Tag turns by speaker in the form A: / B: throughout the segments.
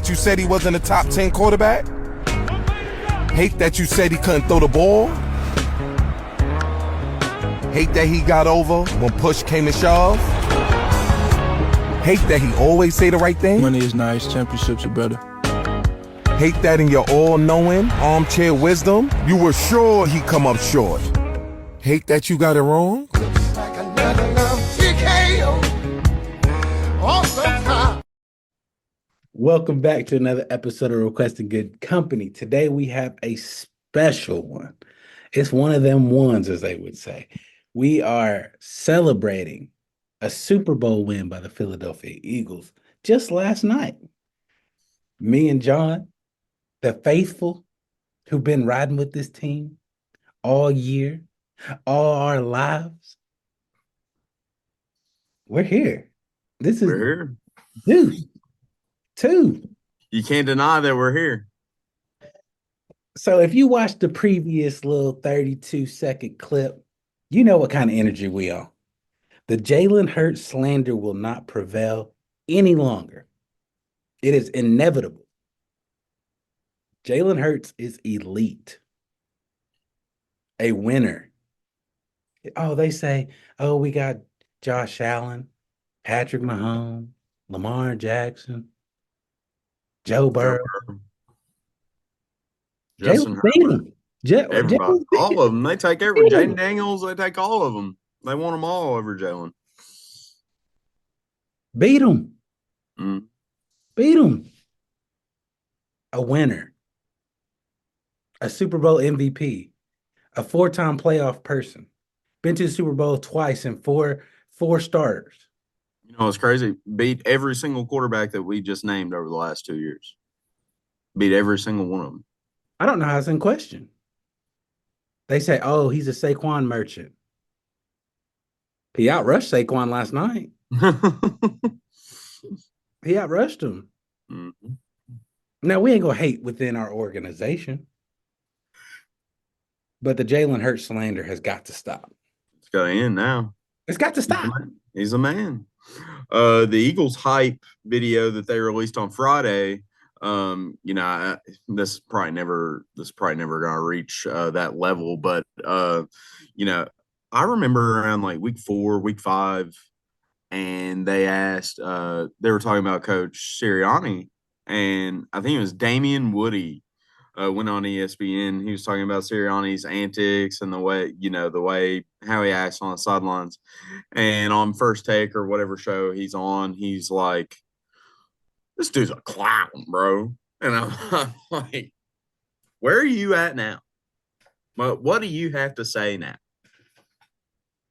A: that you said he wasn't a top 10 quarterback? Hate that you said he couldn't throw the ball? Hate that he got over when push came to shove? Hate that he always say the right thing?
B: Money is nice, championships are better.
A: Hate that in your all-knowing, armchair wisdom, you were sure he'd come up short. Hate that you got it wrong?
C: Like another TKO. Awesome.
D: Welcome back to another episode of Requesting Good Company. Today we have a special one. It's one of them ones, as they would say. We are celebrating a Super Bowl win by the Philadelphia Eagles just last night. Me and John, the faithful who've been riding with this team all year, all our lives, we're here. This is
E: We're here.
D: Two.
E: You can't deny that we're here.
D: So if you watch the previous little 32-second clip, you know what kind of energy we are. The Jalen Hurts slander will not prevail any longer. It is inevitable. Jalen Hurts is elite. A winner. Oh, they say, oh, we got Josh Allen, Patrick Mahomes, Lamar Jackson, Joe Burrow.
E: Justin
D: Jalen
E: Herbert. Everybody. All of them. They take every
D: Jalen.
E: Jaden Daniels. They take all of them. They want them all over Jalen.
D: Beat him.
E: Mm.
D: Beat him. A winner. A Super Bowl MVP. A four-time playoff person. Been to the Super Bowl twice and four starters.
E: You know, it's crazy. Beat every single quarterback that we just named over the last 2 years. Beat every single one of them.
D: I don't know how it's in question. They say, oh, he's a Saquon merchant. He outrushed Saquon last night. He outrushed him.
E: Mm-hmm.
D: Now, we ain't going to hate within our organization. But the Jalen Hurts slander has got to stop.
E: It's got to end now.
D: It's got to stop.
E: He's a man. The Eagles hype video that they released on Friday, this is probably never gonna reach that level, but I remember around like week 4, week 5, and they asked they were talking about Coach Sirianni, and I think it was Damian Woody went on ESPN. He was talking about Sirianni's antics and the way how he acts on the sidelines. And on First Take or whatever show he's on, he's like, "This dude's a clown, bro." And I'm like, "Where are you at now? What do you have to say now?"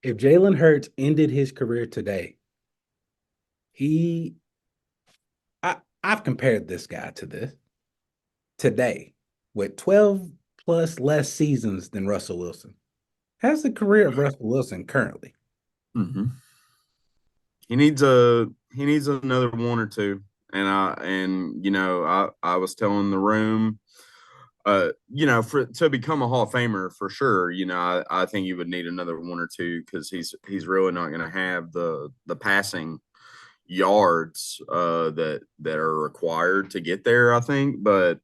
D: If Jalen Hurts ended his career today, I've compared this guy to this today with 12 plus less seasons than Russell Wilson. Has the career of Russell Wilson currently.
E: Mm-hmm. He needs another one or two. And I was telling the room, to become a Hall of Famer for sure, I think you would need another one or two because he's really not going to have the passing yards that are required to get there, I think. But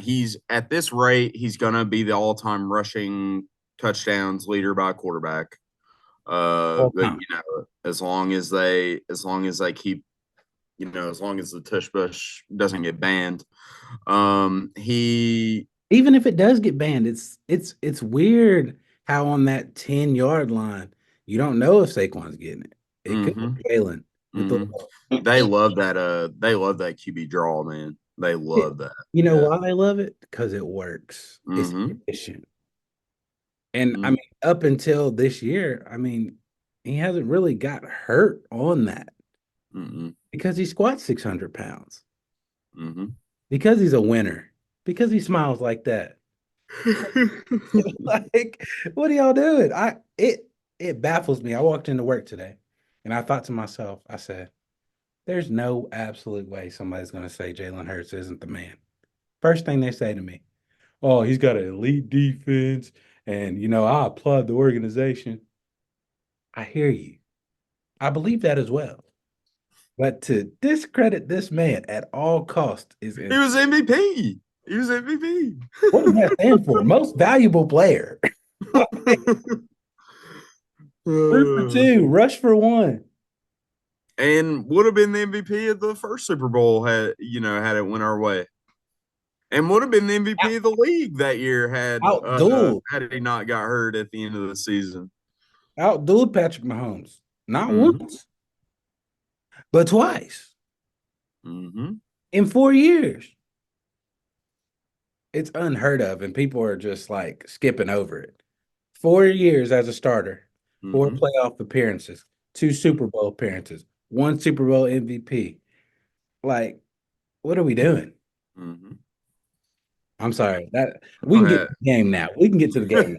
E: he's at this rate, he's going to be the all-time rushing touchdowns leader by a quarterback. But as long as they keep, as long as the tush push doesn't get banned,
D: even if it does get banned, it's weird how on that 10-yard line you don't know if Saquon's getting it. It could be Jalen.
E: Mm-hmm. They love that. They love that QB draw, man. They love that.
D: You know why they love it? Because it works.
E: Mm-hmm.
D: It's efficient. And I mean, up until this year, I mean, he hasn't really got hurt on that because he squats 600 pounds.
E: Mm-hmm.
D: Because he's a winner. Because he smiles like that. Like, what are y'all doing? It baffles me. I walked into work today and I thought to myself, I said, there's no absolute way somebody's going to say Jalen Hurts isn't the man. First thing they say to me, oh, he's got an elite defense, and, I applaud the organization. I hear you. I believe that as well. But to discredit this man at all costs is
E: He was MVP. He was MVP.
D: what does that stand for? Most valuable player. 3 for 2, rush for 1.
E: And would have been the MVP of the first Super Bowl had it went our way. And would have been the MVP of the league that year had he not got hurt at the end of the season.
D: Outdueled Patrick Mahomes. Not
E: Mhm.
D: once, but twice
E: Mm-hmm.
D: in 4 years. It's unheard of, and people are just like skipping over it. 4 years as a starter, 4
E: Mhm.
D: playoff appearances, 2 Super Bowl appearances, 1 Super Bowl MVP. Like, what are we doing?
E: Mm-hmm.
D: I'm sorry. That we can get to the game now. We can get to the game.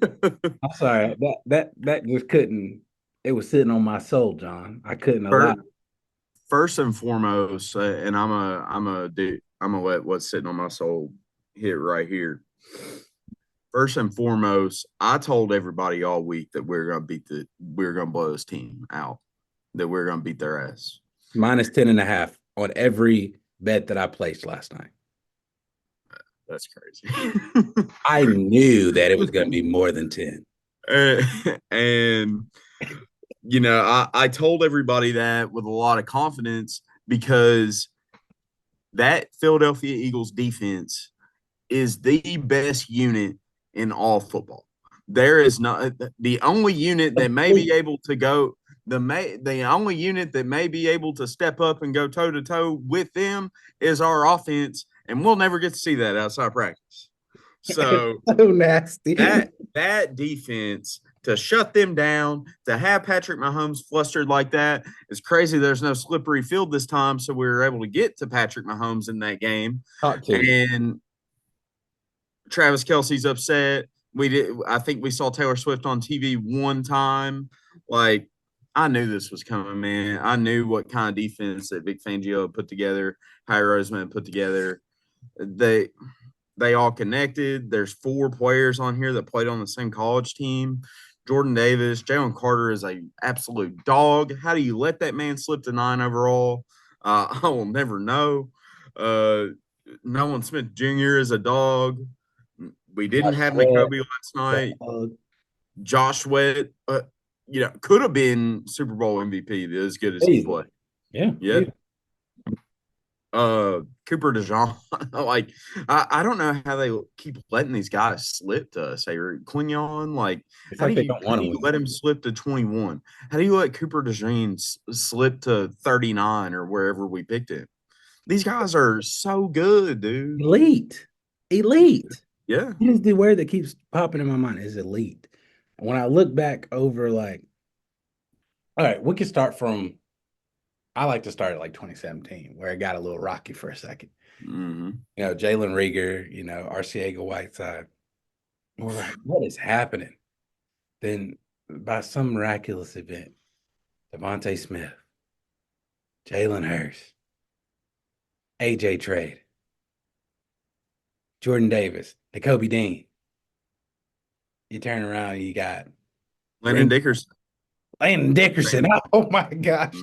D: I'm sorry. That just couldn't. It was sitting on my soul, John. I couldn't allow.
E: First and foremost, and I'm gonna let what's sitting on my soul hit right here. First and foremost, I told everybody all week that we're gonna blow this team out, that we're gonna beat their ass.
D: Minus 10.5 on every bet that I placed last night.
E: That's crazy.
D: I knew that it was going to be more than 10.
E: And I told everybody that with a lot of confidence because that Philadelphia Eagles defense is the best unit in all football. There is not the only unit that may be able to go the only unit that may be able to step up and go toe to toe with them is our offense, and we'll never get to see that outside practice. So
D: nasty.
E: That defense to shut them down, to have Patrick Mahomes flustered like that is crazy. There's no slippery field this time, so we were able to get to Patrick Mahomes in that game. And Travis Kelce's upset. I think we saw Taylor Swift on TV one time. Like, I knew this was coming, man. I knew what kind of defense that Vic Fangio put together, Howie Roseman put together. They all connected. There's 4 players on here that played on the same college team. Jordan Davis, Jalen Carter is an absolute dog. How do you let that man slip to 9 overall? I will never know. Nolan Smith Jr. is a dog. We didn't have Nakobe last night. Josh Sweat, could have been Super Bowl MVP as good as he played.
D: Yeah.
E: Cooper DeJean, like I don't know how they keep letting these guys slip to us. Quignon, how do you let him slip to 21? How do you let Cooper DeJean slip to 39 or wherever we picked him? These guys are so good, dude.
D: Elite.
E: Yeah.
D: It is the word that keeps popping in my mind is elite. When I look back over, all right, we can start from. I like to start at 2017, where it got a little rocky for a second.
E: Mm-hmm.
D: Jalen Reagor, Arcega-Whiteside. We're like, what is happening? Then, by some miraculous event, Devontae Smith, Jalen Hurts, AJ Trade, Jordan Davis, Nakobe Dean. You turn around and you got
E: Landon Dickerson.
D: Oh my gosh.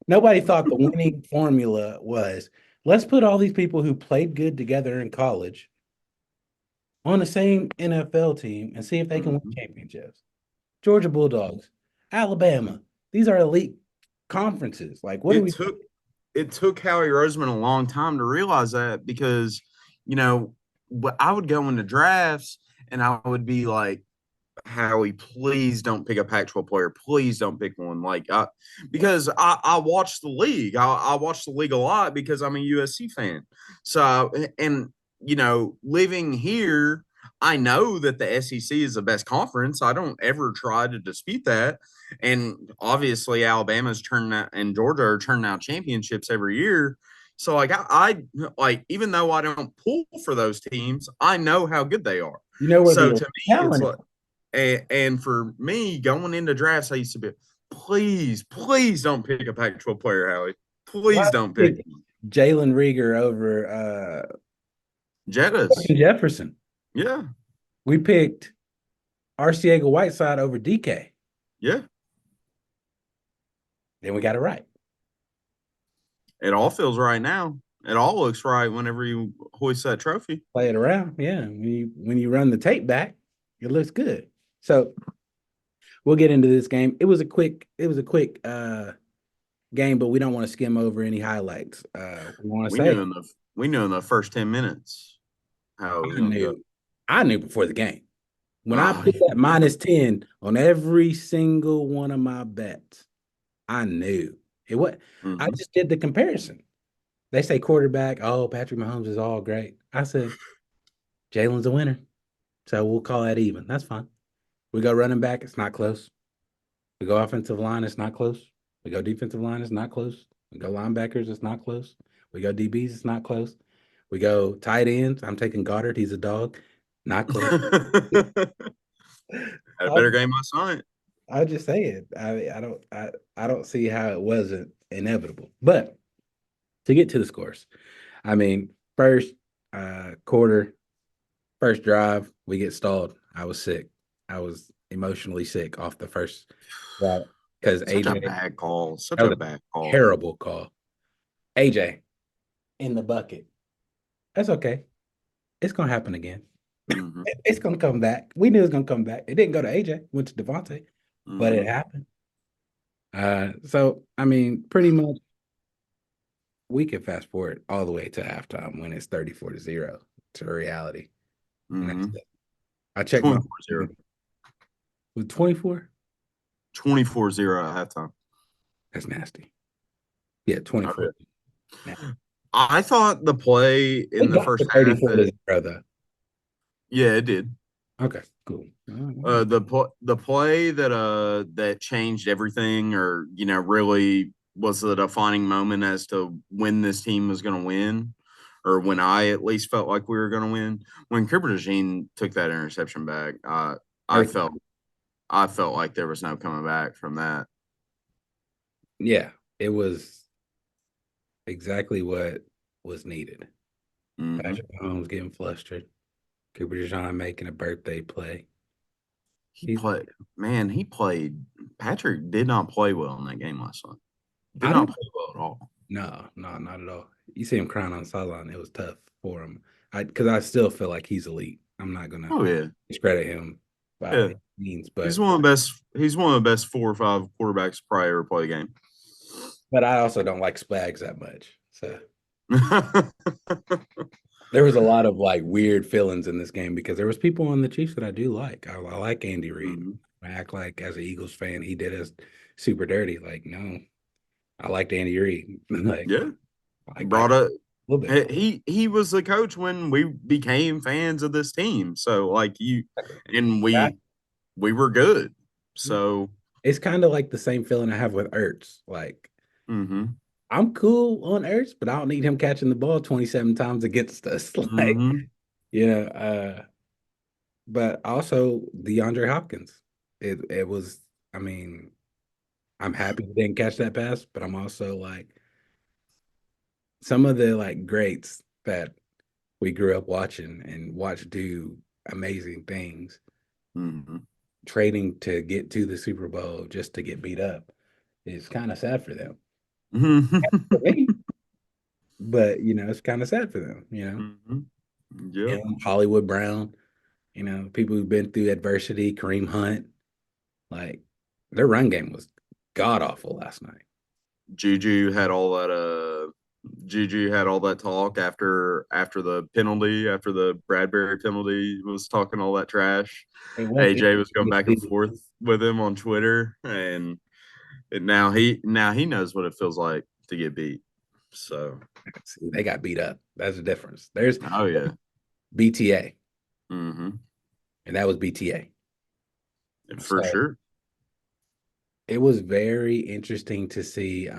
D: Nobody thought the winning formula was let's put all these people who played good together in college on the same NFL team and see if they can win championships. Georgia Bulldogs, Alabama. These are elite conferences.
E: It took Howie Roseman a long time to realize that because, I would go into drafts and I would be like, Howie, please don't pick a Pac-12 player. Please don't pick one. Because I watch the league. I watch the league a lot because I'm a USC fan. So, and, living here, I know that the SEC is the best conference. I don't ever try to dispute that. And obviously, Alabama's turning out and Georgia are turning out championships every year. So, I even though I don't pull for those teams, I know how good they are. So to me, it's like. And for me, going into drafts, I used to be, please don't pick a Pac-12 player, Howie. Please don't pick
D: Jalen Reagor over
E: Jettis
D: Jefferson.
E: Yeah.
D: We picked Arcega-Whiteside over DK.
E: Yeah.
D: Then we got it right.
E: It all feels right now. It all looks right whenever you hoist that trophy.
D: Play it around. Yeah. When you run the tape back, it looks good. So we'll get into this game. It was a quick game, but we don't want to skim over any highlights. We want to
E: We
D: say
E: knew in the first 10 minutes how it was
D: I
E: going to go.
D: knew I knew before the game. When I
E: Oh,
D: put that -10 on every single one of my bets, I knew it. What I
E: Mhm.
D: just did the comparison. They say quarterback, oh, Patrick Mahomes is all great. I said Jalen's a winner. So we'll call that even. That's fine. We go running back, it's not close. We go offensive line, it's not close. We go defensive line, it's not close. We go linebackers, it's not close. We go DBs, it's not close. We go tight ends. I'm taking Goddard. He's a dog. Not close.
E: Had a
D: I'll,
E: better game last night.
D: I'll just say it. I don't see how it wasn't inevitable. But to get to the scores, I mean, first quarter, first drive, we get stalled. I was sick. I was emotionally sick off the first drive because
E: Such a
D: AJ,
E: bad call. Such
D: that
E: a
D: was
E: bad
D: a
E: call.
D: terrible call. AJ in the bucket. That's okay. It's gonna happen again.
E: Mhm.
D: It's gonna come back. We knew it was gonna come back. It didn't go to AJ, went to Devontae, but it
E: Mhm.
D: happened. So I mean, pretty much we can fast forward all the way to halftime when it's 34-0 to reality. And that's
E: Mhm.
D: it. I checked my
E: 24-0.
D: with 24.
E: 24-0 at halftime.
D: That's nasty. Yeah, 24.
E: Okay.
D: Nasty.
E: I thought the play
D: It
E: in the
D: got
E: first
D: to
E: half
D: 34 to 0 though.
E: yeah, it did.
D: Okay, cool. All right.
E: The play that changed everything, or really was the defining moment as to when this team was going to win, or when I at least felt like we were going to win. When Cooper DeJean took that interception back, I
D: Everything.
E: felt I felt like there was no coming back from that.
D: Yeah, it was exactly what was needed.
E: Hmm.
D: Patrick Mahomes getting flustered. Cooper DeJean making a birthday play.
E: He
D: He's,
E: played, man. He played. Patrick did not play well in that game last night. Did
D: I
E: not
D: don't
E: play well at all.
D: No, no, not at all. You see him crying on the sideline. It was tough for him. Because I still feel like he's elite. I'm not gonna
E: Oh yeah,
D: discredit him by
E: yeah.
D: any means,
E: He's
D: but
E: one of the best. He's one of the best 4 or 5 quarterbacks probably ever play the game.
D: I also don't like Spags that much. So there was a lot of like weird feelings in this game because there was people on the Chiefs that I do like. I like Andy Reid.
E: Mhm.
D: I act like as an Eagles fan, he did us super dirty. Like, no, I liked Andy Reid. like,
E: Yeah,
D: like
E: brought up.
D: a little bit.
E: He was the coach when we became fans of this team. So like you, and
D: Yeah.
E: we were good. So
D: It's kind of like the same feeling I have with Ertz. Like,
E: hmm
D: I'm cool on Ertz, but I don't need him catching the ball 27 times against us. Like,
E: hmm
D: you know, but also DeAndre Hopkins. It was, I mean, I'm happy he didn't catch that pass, but I'm also like some of the like greats that we grew up watching and watched do amazing things,
E: hmm
D: trading to get to the Super Bowl just to get beat up is kind of sad for them. For me, but it's kind of sad for them,
E: hmm Yep.
D: Hollywood Brown, people who've been through adversity, Kareem Hunt, like their run game was god awful last night.
E: Juju had all that. Juju had all that talk after the penalty, after the Bradbury penalty. He was talking all that trash. AJ was going back and forth with him on Twitter, and now he knows what it feels like to get beat. So
D: See, they got beat up. That's the difference. There's
E: oh yeah,
D: BTA,
E: hmm
D: and that was BTA.
E: for
D: So
E: sure.
D: it was very interesting to see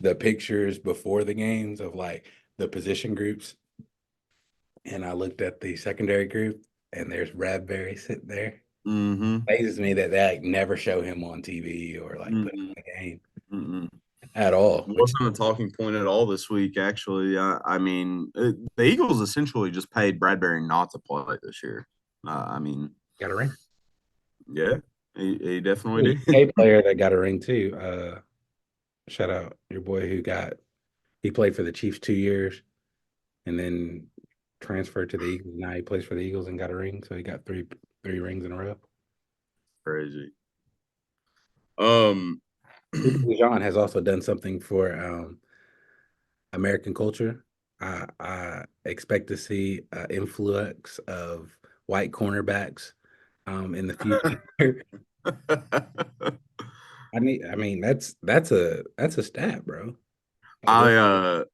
D: the pictures before the games of like the position groups. And I looked at the secondary group, and there's Bradbury sitting there.
E: hmm
D: Amazes me that they like never show him on TV or like put him
E: hmm
D: in the game
E: hmm
D: at all. Which
E: Wasn't a talking point at all this week. Actually, I mean, the Eagles essentially just paid Bradbury not to play this year. I mean,
D: got a ring.
E: yeah, he definitely did.
D: A player that got a ring too. Shout out your boy who got He played for the Chiefs 2 years and then transferred to the Eagles. Now he plays for the Eagles and got a ring. So he got three rings in a row.
E: Crazy.
D: John has also done something for American culture. I expect to see an influx of white cornerbacks in the future. I mean that's a stat, bro.
E: I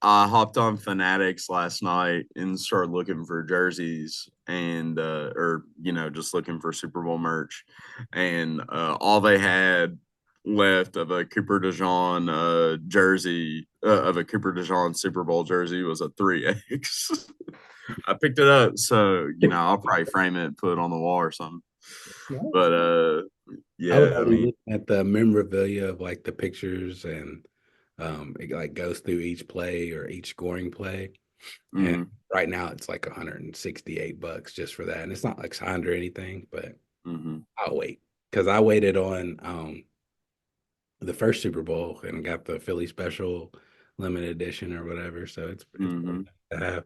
E: I hopped on Fanatics last night and started looking for jerseys and or just looking for Super Bowl merch, and all they had left of a Cooper DeJean jersey of a Cooper DeJean Super Bowl jersey was a 3X. I picked it up, so I'll probably frame it and put it on the wall or something. But
D: I was
E: yeah, I
D: always
E: mean,
D: looking at the memorabilia of like the pictures and it like goes through each play or each scoring play. And
E: mm,
D: right now it's like $168 just for that. And it's not like signed or anything, but
E: mm-hmm,
D: I'll wait. Because I waited on the first Super Bowl and got the Philly special limited edition or whatever. So it's
E: mm-hmm.
D: to have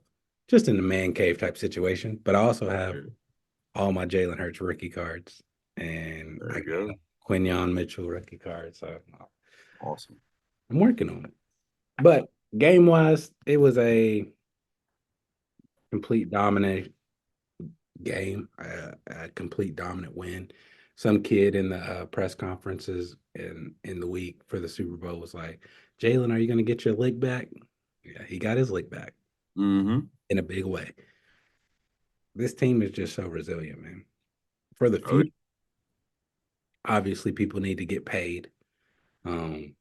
D: just in the man cave type situation. But I also have all my Jalen Hurts rookie cards and
E: There
D: I
E: you
D: got
E: go.
D: a Quinion Mitchell rookie card. So
E: Awesome.
D: I'm working on it. But game wise, it was a complete dominant game, a complete dominant win. Some kid in the press conferences in the week for the Super Bowl was like, "Jalen, are you going to get your lick back?" Yeah, he got his lick back
E: Mm-hmm.
D: in a big way. This team is just so resilient, man. For the
E: Oh,
D: future, obviously, people need to get paid. Um,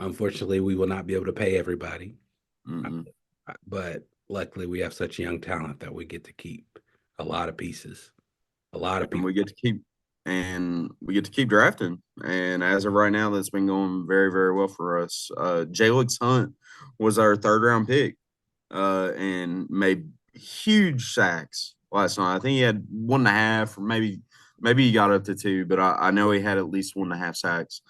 D: Unfortunately, we will not be able to pay everybody,
E: mm-hmm.
D: but luckily, we have such young talent that we get to keep a lot of pieces, a lot of
E: and
D: people.
E: we get to keep drafting. And as of right now, that's been going very, very well for us. Jalix Hunt was our third round pick, and made huge sacks last night. I think he had 1.5, or maybe he got up to 2, but I know he had at least 1.5 sacks.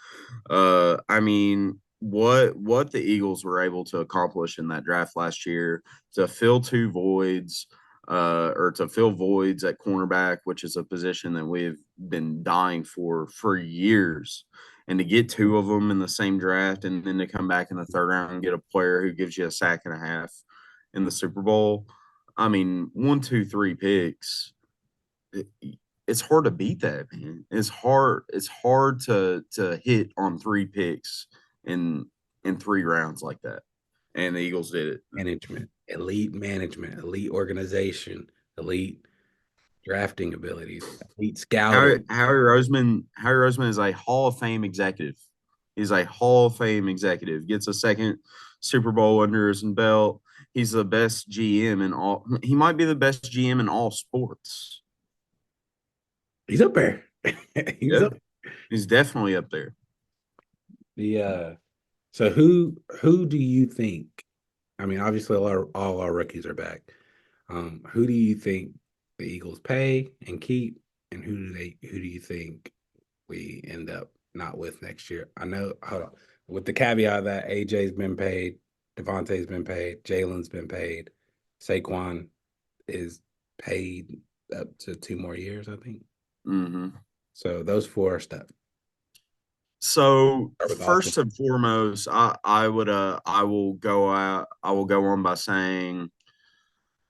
E: I mean, what the Eagles were able to accomplish in that draft last year to fill two voids, or to fill voids at cornerback, which is a position that we've been dying for years, and to get two of them in the same draft, and then to come back in the third round and get a player who gives you a sack and a half in the Super Bowl. I mean, 1, 2, 3 picks. It, it's hard to beat that, man. It's hard. It's hard to hit on 3 picks in 3 rounds like that. And the Eagles did it.
D: Management, elite organization, elite drafting abilities, elite
E: Harry,
D: scouting.
E: Harry Roseman is a Hall of Fame executive. He's a Hall of Fame executive. Gets a second Super Bowl under his belt. He's the best GM in all. He might be the best GM in all sports.
D: He's up there. He's
E: Yeah,
D: up.
E: he's definitely up there.
D: So who do you think? I mean, obviously all our rookies are back. Who do you think the Eagles pay and keep, and who do you think we end up not with next year? I know, hold on, with the caveat that AJ's been paid, Devontae's been paid, Jalen's been paid, Saquon is paid up to 2 more years, I think.
E: Mm-hmm.
D: So those four are stuck.
E: So
D: Start with
E: first
D: Austin.
E: and foremost, I will go on by saying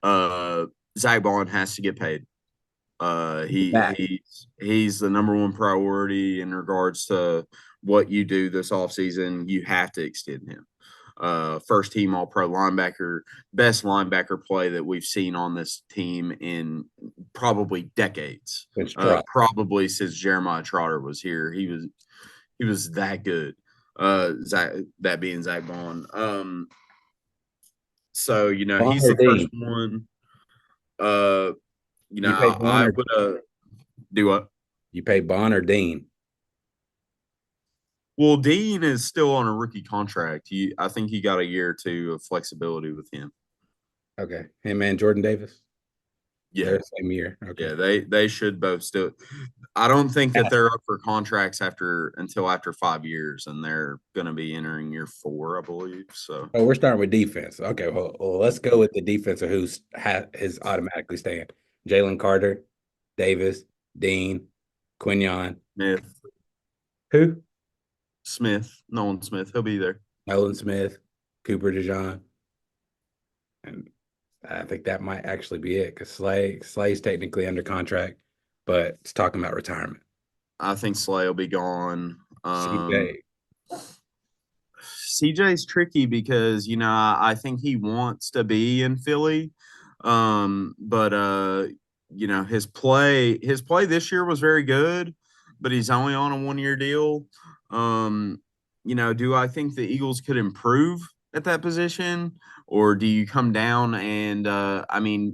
E: Zach Bond has to get paid.
D: Back.
E: He's the number one priority in regards to what you do this offseason. You have to extend him. First team All Pro linebacker, best linebacker play that we've seen on this team in probably decades. Probably since Jeremiah Trotter was here. He was that good. That being Zach Bond. So
D: Bond
E: he's
D: or
E: the first
D: Dean?
E: one.
D: You pay Bond
E: I
D: or
E: would do what?
D: you pay Bond or Dean?
E: Well, Dean is still on a rookie contract. I think he got a year or two of flexibility with him.
D: Okay. Hey man, Jordan Davis.
E: Yeah,
D: They're the same year. Okay.
E: yeah, they should both still. I don't think that they're up for contracts until after 5 years, and they're going to be entering year 4, I believe. So
D: Oh, we're starting with defense. Okay, well, let's go with the defense of is automatically staying. Jalen Carter, Davis, Dean, Quinion.
E: Smith,
D: Who?
E: Nolan Smith, he'll be there.
D: Nolan Smith, Cooper DeJean. And I think that might actually be it because Slay's technically under contract, but it's talking about retirement.
E: I think Slay will be gone.
D: CJ.
E: CJ's tricky because I think he wants to be in Philly, but his play this year was very good, but he's only on a 1-year deal. Do I think the Eagles could improve at that position, or do you come down and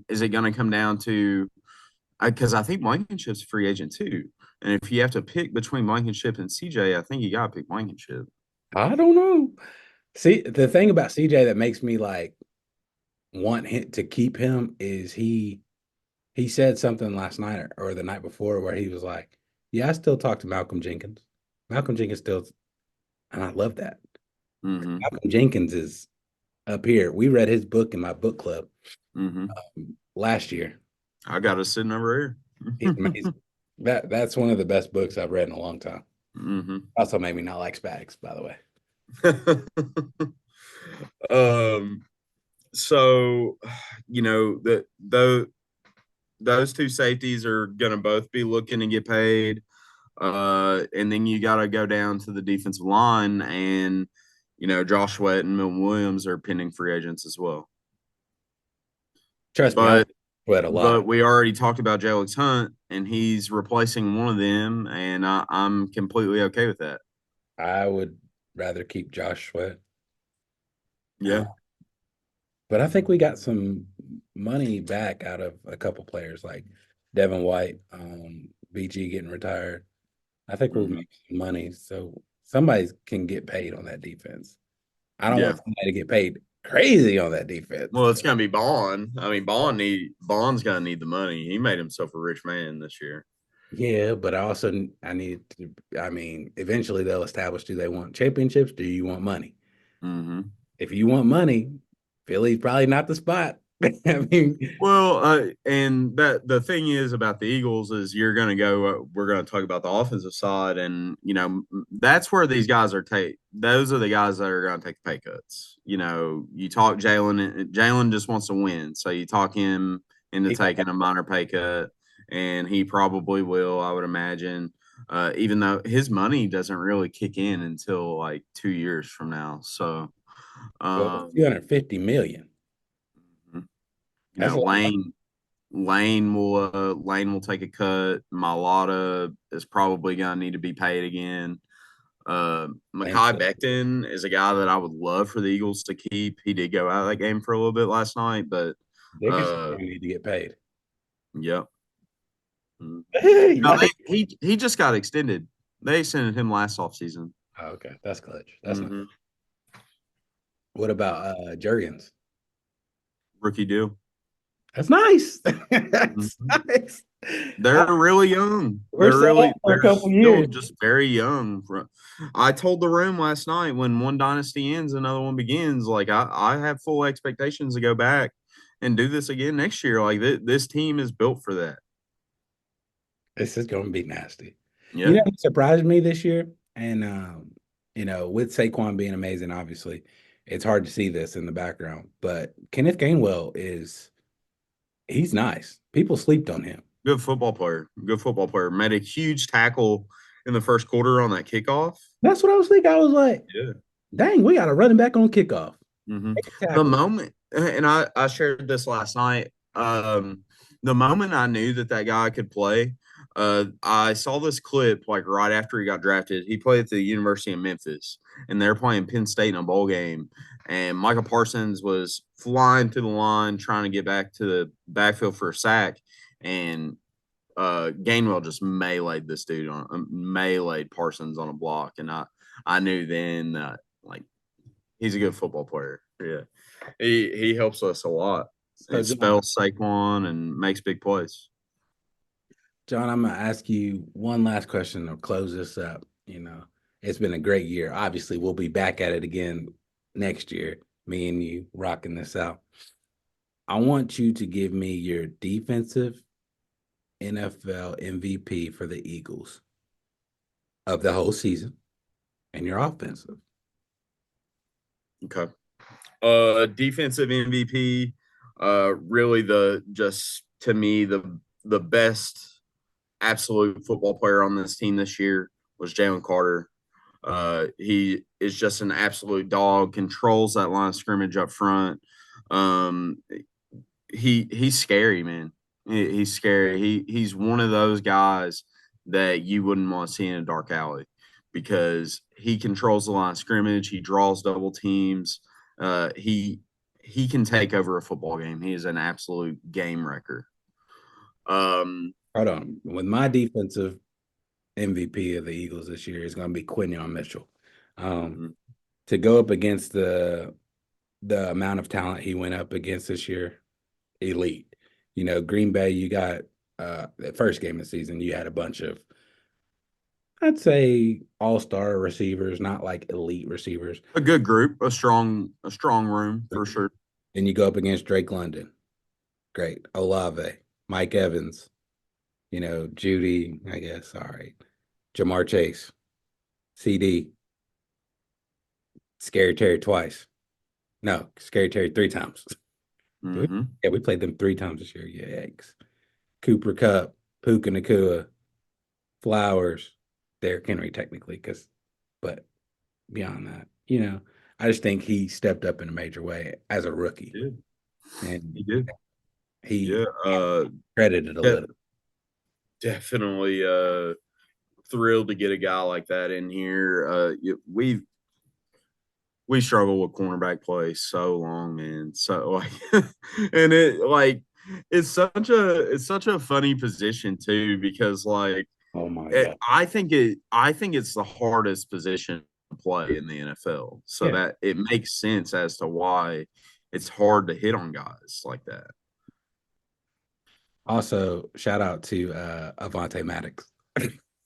E: is it going to come down to because I think Blankenship's a free agent too, and if you have to pick between Blankenship and CJ, I think you got to pick Blankenship.
D: I don't know. See, the thing about CJ that makes me like want him to keep him is he said something last night or the night before where he was like, "Yeah, I still talk to Malcolm Jenkins. Malcolm Jenkins still," and I love that.
E: Mm-hmm.
D: Malcolm Jenkins is up here. We read his book in my book club last year.
E: I got it sitting over here.
D: He's amazing. That's one of the best books I've read in a long time.
E: Mm-hmm.
D: Also made me not like Spags, by the way.
E: So those two safeties are gonna both be looking to get paid. And then you gotta go down to the defensive line, and Josh Sweat and Milton Williams are pending free agents as well.
D: Trust me, I sweat a lot.
E: But we already talked about Jalix Hunt, and he's replacing one of them, and I'm completely okay with that.
D: I would rather keep Josh Sweat.
E: Yeah.
D: But I think we got some money back out of a couple players like Devin White, BG getting retired. I think we'll make some money. So somebody can get paid on that defense. I don't want somebody to get paid crazy on that defense.
E: Well, it's gonna be Bond. I mean, Bond's gonna need the money. He made himself a rich man this year.
D: Yeah, but eventually they'll establish, do they want championships? Do you want money?
E: Mm-hmm.
D: If you want money, Philly's probably not the spot.
E: And that the thing is about the Eagles is you're going to go. We're going to talk about the offensive side, and that's where these guys are those are the guys that are going to take the pay cuts. You talk Jalen. Jalen just wants to win, so you talk him into taking a minor pay cut, and he probably will. I would imagine, even though his money doesn't really kick in until like 2 years from now. So,
D: $250 million.
E: Lane will take a cut. Mailata is probably gonna need to be paid again. Mekhi Becton is a guy that I would love for the Eagles to keep. He did go out of that game for a little bit last night, but
D: need to get paid.
E: Yep. No, he just got extended. They extended him last offseason.
D: Oh, okay, that's clutch. That's nice. What about Jurgens?
E: Rookie deal.
D: That's nice. That's nice.
E: They're really young.
D: They're a couple years.
E: Just very young. I told the room last night when one dynasty ends, another one begins. Like I have full expectations to go back and do this again next year. Like this team is built for that.
D: This is going to be nasty.
E: Yeah.
D: What surprised me this year, and with Saquon being amazing, obviously, it's hard to see this in the background. But Kenneth Gainwell he's nice. People slept on him.
E: Good football player. Made a huge tackle in the first quarter on that kickoff.
D: That's what I was thinking. I was like, dang, we got a running back on kickoff.
E: Mm-hmm. The moment, and I shared this last night, the moment I knew that guy could play, I saw this clip like right after he got drafted. He played at the University of Memphis, and they're playing Penn State in a bowl game. And Micah Parsons was flying to the line, trying to get back to the backfield for a sack, and Gainwell just meleeed this dude meleeed Parsons on a block, and I knew then that like he's a good football player. Yeah, he helps us a lot.
D: So,
E: It spells Saquon and makes big plays.
D: John, I'm gonna ask you one last question to close this up. It's been a great year. Obviously, we'll be back at it again next year. Me and you rocking this out. I want you to give me your defensive NFL MVP for the Eagles of the whole season and your offensive.
E: Okay. Defensive MVP, really to me the best absolute football player on this team this year was Jalen Carter. He is just an absolute dog, controls that line of scrimmage up front. He's scary, man. He's scary. He's one of those guys that you wouldn't want to see in a dark alley because he controls the line of scrimmage. He draws double teams. He can take over a football game. He is an absolute game wrecker.
D: Hold on. With my defensive MVP of the Eagles this year is going to be Quinyon Mitchell. To go up against the amount of talent he went up against this year, elite. Green Bay, you got the first game of the season, you had a bunch of, I'd say, all-star receivers, not like elite receivers.
E: A good group, a strong room for sure.
D: Then you go up against Drake London. Great. Olave, Mike Evans, Judy, I guess. All right. Jamar Chase, CD, Scary Terry twice. No, Scary Terry 3 times.
E: Mm-hmm.
D: Yeah, we played them 3 times this year. Yikes. Cooper Kupp, Puka Nakua, Flowers, Derrick Henry technically, but beyond that, I just think he stepped up in a major way as a rookie.
E: He did.
D: And
E: He did.
D: He credited a little.
E: Definitely thrilled to get a guy like that in here. We struggle with cornerback play so long, man. So and it's such a funny position too because
D: oh my God.
E: I think it's the hardest position to play in the NFL. So that it makes sense as to why it's hard to hit on guys like that.
D: Also, shout out to Avonte Maddox.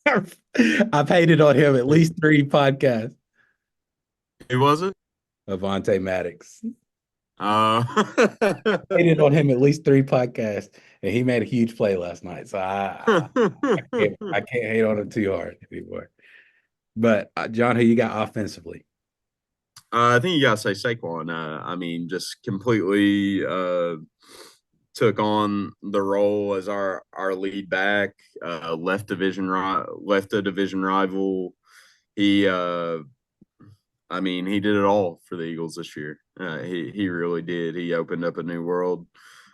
D: I've hated on him at least 3 podcasts.
E: Who was it?
D: Avonte Maddox.
E: Hated
D: Hated on him at least 3 podcasts, and he made a huge play last night. So I can't hate on him too hard anymore. But John, who you got offensively?
E: I think you gotta say Saquon. I mean, just completely took on the role as our lead back. Left a division rival. He did it all for the Eagles this year. He really did. He opened up a new world.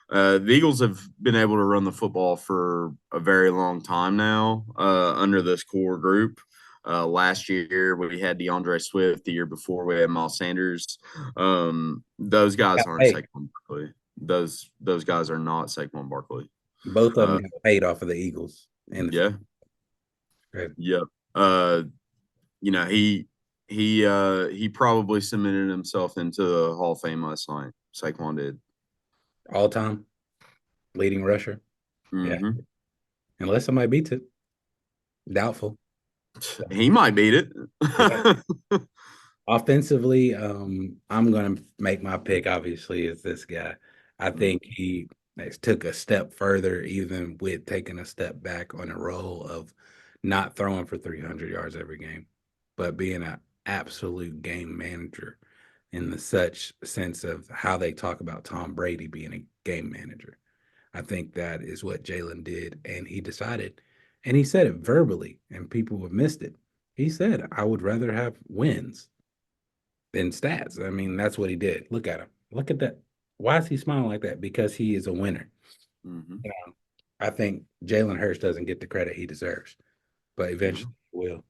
E: The Eagles have been able to run the football for a very long time now under this core group. Last year we had DeAndre Swift. The year before we had Miles Sanders. Those guys aren't Saquon Barkley. Those guys are not Saquon Barkley.
D: Both of them got paid off of the Eagles. And
E: Great. Yep. He probably cemented himself into the Hall of Fame last night. Saquon did.
D: All time leading rusher.
E: Mm-hmm.
D: Yeah. Unless somebody beats it. Doubtful.
E: He might beat it.
D: Offensively, I'm going to make my pick, obviously, is this guy. I think he took a step further, even with taking a step back on a role of not throwing for 300 yards every game, but being an absolute game manager in the such sense of how they talk about Tom Brady being a game manager. I think that is what Jalen did, and he decided, and he said it verbally, and people have missed it. He said, I would rather have wins than stats. I mean, that's what he did. Look at him. Look at that. Why is he smiling like that? Because he is a winner.
E: Mm-hmm.
D: I think Jalen Hurts doesn't get the credit he deserves, but eventually he will.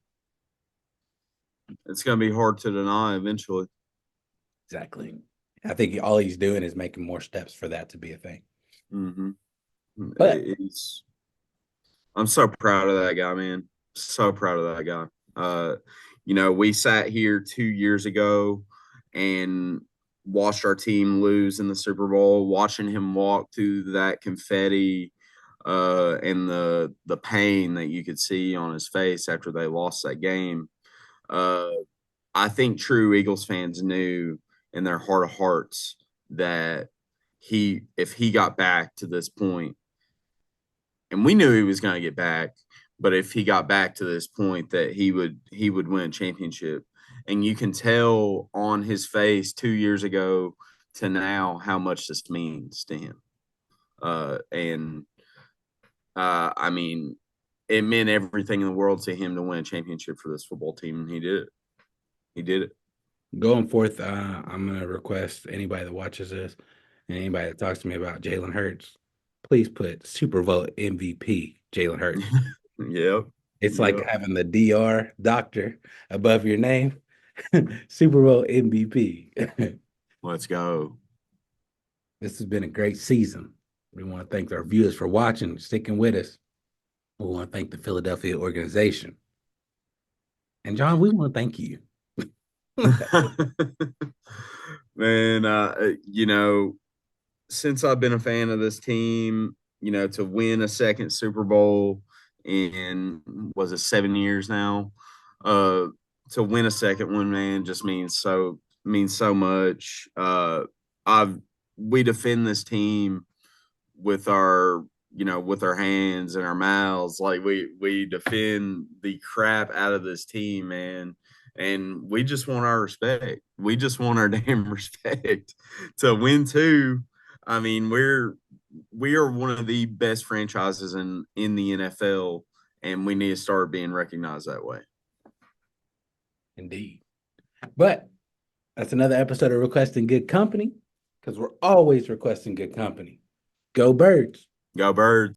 E: It's going to be hard to deny eventually.
D: Exactly. I think all he's doing is making more steps for that to be a thing.
E: Mm-hmm.
D: But
E: I'm so proud of that guy, man. So proud of that guy. We sat here 2 years ago and watched our team lose in the Super Bowl, watching him walk through that confetti and the pain that you could see on his face after they lost that game. I think true Eagles fans knew in their heart of hearts that if he got back to this point, and we knew he was going to get back, but if he got back to this point, that he would win a championship. And you can tell on his face 2 years ago to now how much this means to him. I mean, it meant everything in the world to him to win a championship for this football team, and he did it. He did it.
D: Going forth, I'm going to request anybody that watches this and anybody that talks to me about Jalen Hurts, please put Super Bowl MVP Jalen Hurts.
E: Yep.
D: It's like having the DR doctor above your name. Super Bowl MVP.
E: Let's go.
D: This has been a great season. We want to thank our viewers for watching, sticking with us. We want to thank the Philadelphia organization. And John, we want to thank you.
E: Man, since I've been a fan of this team, to win a second Super Bowl in, was it 7 years now? To win a second one, man, just means so much. We defend this team with our hands and our mouths. Like we defend the crap out of this team, man. And we just want our respect. We just want our damn respect to win two. I mean, we are one of the best franchises in the NFL, and we need to start being recognized that way.
D: Indeed. But that's another episode of Requesting Good Company, because we're always requesting good company. Go Birds.
E: Go Birds.